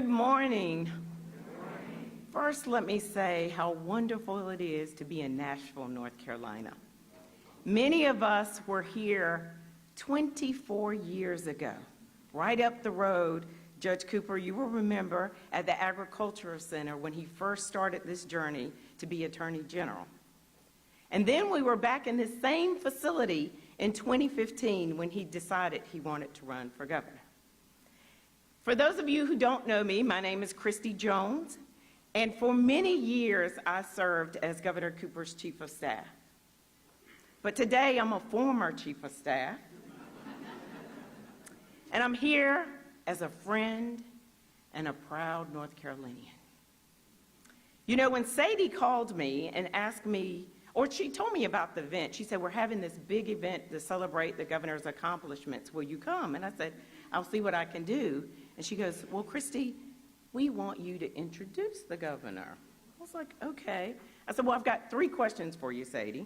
Good morning. First, let me say how wonderful it is to be in Nashville, North Carolina. Many of us were here 24 years ago, right up the road. Judge Cooper, you will remember at the Agricultural Center when he first started this journey to be Attorney General. And then we were back in this same facility in 2015 when he decided he wanted to run for governor. For those of you who don't know me, my name is Kristi Jones, and for many years I served as Governor Cooper's Chief of Staff. But today I'm a former Chief of Staff, and I'm here as a friend and a proud North Carolinian. You know, when Sadie called me and asked me, or she told me about the event, she said, we're having this big event to celebrate the governor's accomplishments. Will you come? And I said, I'll see what I can do. And she goes, well, Kristi, we want you to introduce the governor. I was like, okay. I said, well, I've got 3 questions for you, Sadie.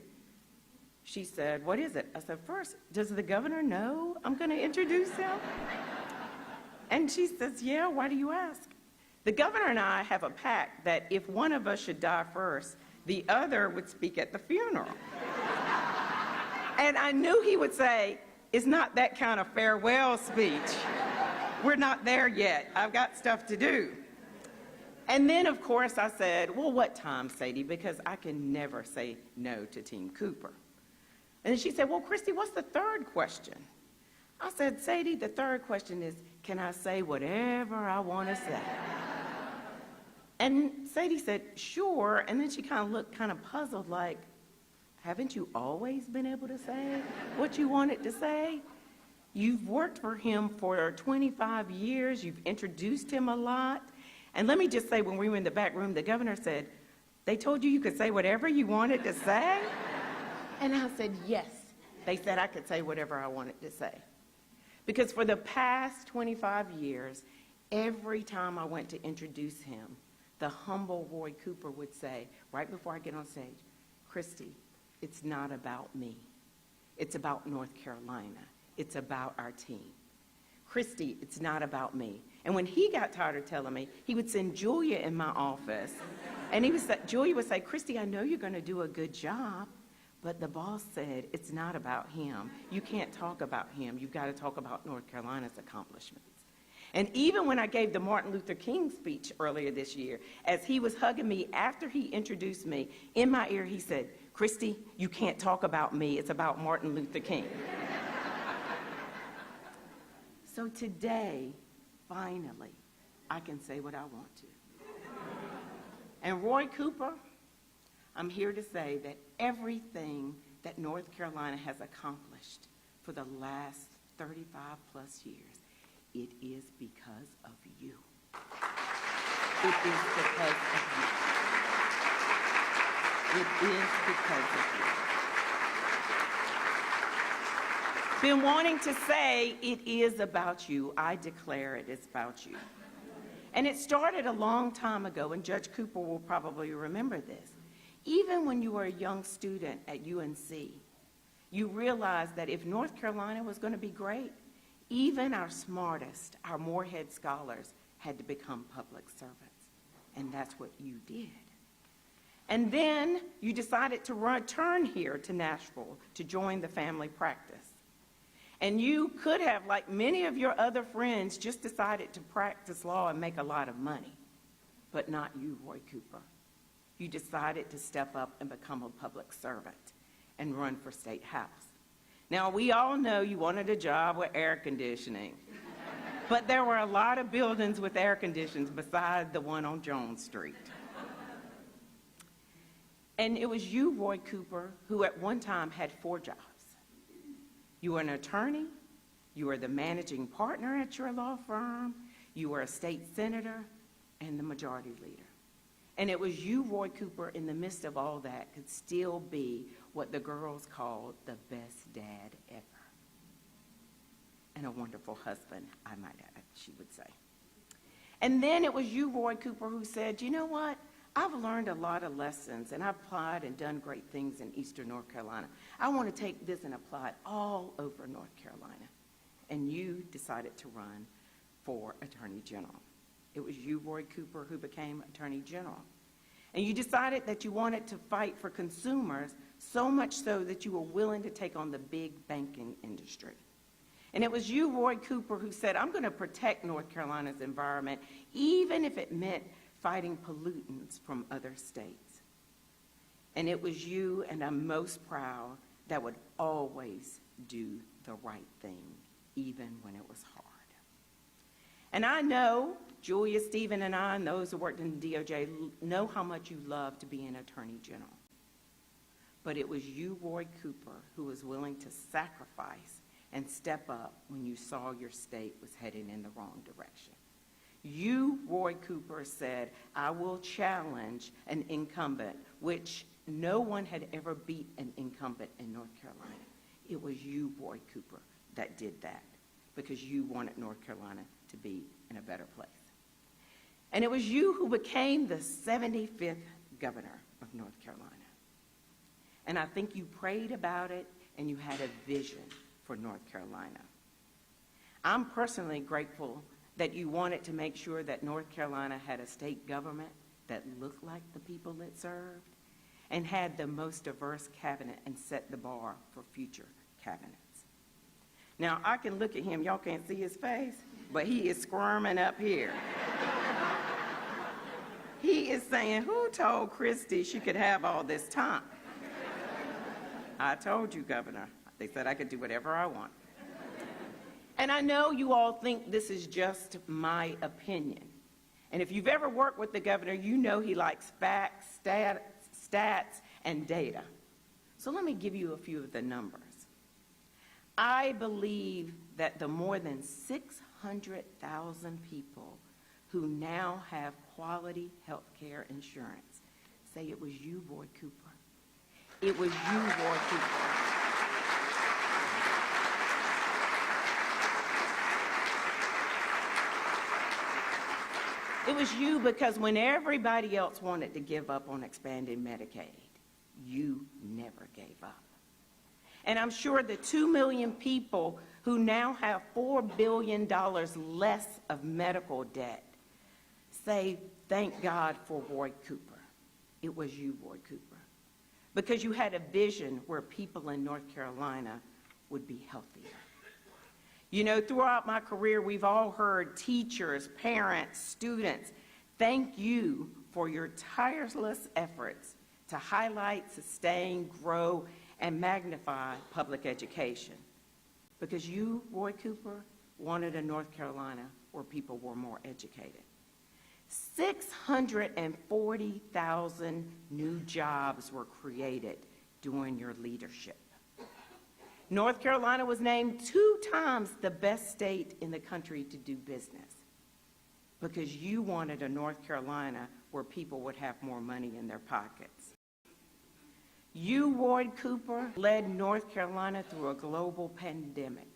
She said, what is it? I said, first, does the governor know I'm going to introduce him? And she says, yeah, why do you ask? The governor and I have a pact that if one of us should die first, the other would speak at the funeral. And I knew he would say, it's not that kind of farewell speech. We're not there yet. I've got stuff to do. And then, of course, I said, well, what time, Sadie? Because I can never say no to Team Cooper. And then she said, well, Kristi, what's the 3rd question? I said, Sadie, the 3rd question is, can I say whatever I want to say? And Sadie said, sure. And then she kind of looked kind of puzzled, like, haven't you always been able to say what you wanted to say? You've worked for him for 25 years. You've introduced him a lot. And let me just say, when we were in the back room, the governor said, they told you you could say whatever you wanted to say? And I said, yes. They said I could say whatever I wanted to say. Because for the past 25 years, every time I went to introduce him, the humble Roy Cooper would say, right before I get on stage, Kristi, it's not about me. It's about North Carolina. It's about our team. Kristi, it's not about me. And when he got tired of telling me, he would send Julia in my office, and Julia would say, Kristi, I know you're going to do a good job, but the boss said it's not about him. You can't talk about him. You've got to talk about North Carolina's accomplishments. And even when I gave the Martin Luther King speech earlier this year, as he was hugging me after he introduced me, in my ear he said, Kristi, you can't talk about me. It's about Martin Luther King. So today, finally, I can say what I want to. And Roy Cooper, I'm here to say that everything that North Carolina has accomplished for the last 35 plus years, it is because of you. It is because of you. It is because of you. Been wanting to say it is about you. I declare it is about you. And it started a long time ago, and Judge Cooper will probably remember this. Even when you were a young student at UNC, you realized that if North Carolina was going to be great, even our smartest, our Moorhead scholars, had to become public servants. And that's what you did. And then you decided to return here to Nashville to join the family practice. And you could have, like many of your other friends, just decided to practice law and make a lot of money. But not you, Roy Cooper. You decided to step up and become a public servant and run for State House. Now, we all know you wanted a job with air conditioning, but there were a lot of buildings with air conditions besides the one on Jones Street. And it was you, Roy Cooper, who at one time had 4 jobs. You were an attorney, you were the managing partner at your law firm, you were a state senator, and the majority leader. And it was you, Roy Cooper, in the midst of all that, could still be what the girls called the best dad ever. And a wonderful husband, I might add, she would say. And then it was you, Roy Cooper, who said, you know what? I've learned a lot of lessons, and I've applied and done great things in Eastern North Carolina. I want to take this and apply it all over North Carolina. And you decided to run for Attorney General. It was you, Roy Cooper, who became Attorney General. And you decided that you wanted to fight for consumers, so much so that you were willing to take on the big banking industry. And it was you, Roy Cooper, who said, I'm going to protect North Carolina's environment, even if it meant fighting pollutants from other states. And it was you, and I'm most proud, that would always do the right thing, even when it was hard. And I know Julia, Stephen, and I, and those who worked in the DOJ know how much you love to be an Attorney General. But it was you, Roy Cooper, who was willing to sacrifice and step up when you saw your state was heading in the wrong direction. You, Roy Cooper, said, I will challenge an incumbent, which no one had ever beat an incumbent in North Carolina. It was you, Roy Cooper, that did that, because you wanted North Carolina to be in a better place. And it was you who became the 75th governor of North Carolina. And I think you prayed about it, and you had a vision for North Carolina. I'm personally grateful that you wanted to make sure that North Carolina had a state government that looked like the people it served and had the most diverse cabinet and set the bar for future cabinets. Now, I can look at him, y'all can't see his face, but he is squirming up here. He is saying, who told Kristi she could have all this time? I told you, Governor. They said I could do whatever I want. And I know you all think this is just my opinion. And if you've ever worked with the governor, you know he likes facts, stats, and data. So let me give you a few of the numbers. I believe that the more than 600,000 people who now have quality health care insurance say it was you, Roy Cooper. It was you, Roy Cooper. It was you because when everybody else wanted to give up on expanding Medicaid, you never gave up. And I'm sure the 2 million people who now have $4 billion less of medical debt say, thank God for Roy Cooper. It was you, Roy Cooper, because you had a vision where people in North Carolina would be healthier. You know, throughout my career, we've all heard teachers, parents, students, thank you for your tireless efforts to highlight, sustain, grow, and magnify public education. Because you, Roy Cooper, wanted a North Carolina where people were more educated. 640,000 new jobs were created during your leadership. North Carolina was named 2 times the best state in the country to do business because you wanted a North Carolina where people would have more money in their pockets. You, Roy Cooper, led North Carolina through a global pandemic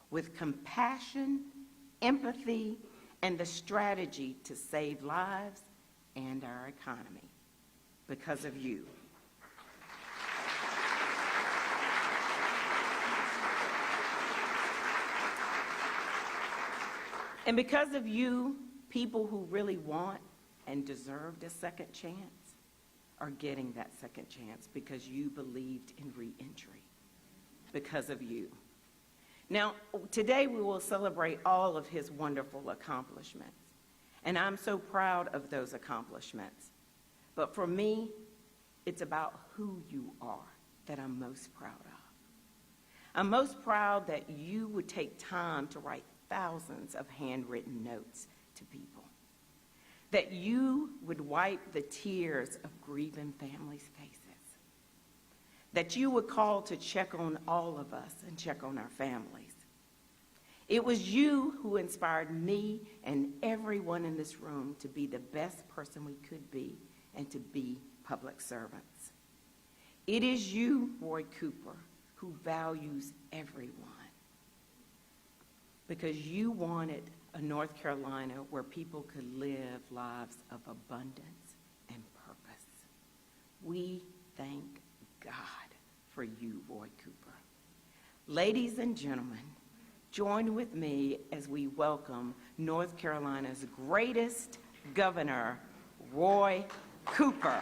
with compassion, empathy, and the strategy to save lives and our economy because of you. And because of you, people who really want and deserved a second chance are getting that second chance because you believed in reentry, because of you. Now, today we will celebrate all of his wonderful accomplishments, and I'm so proud of those accomplishments. But for me, it's about who you are that I'm most proud of. I'm most proud that you would take time to write thousands of handwritten notes to people, that you would wipe the tears of grieving families' faces, that you would call to check on all of us and check on our families. It was you who inspired me and everyone in this room to be the best person we could be and to be public servants. It is you, Roy Cooper, who values everyone, because you wanted a North Carolina where people could live lives of abundance and purpose. We thank God for you, Roy Cooper. Ladies and gentlemen, join with me as we welcome North Carolina's greatest governor, Roy Cooper.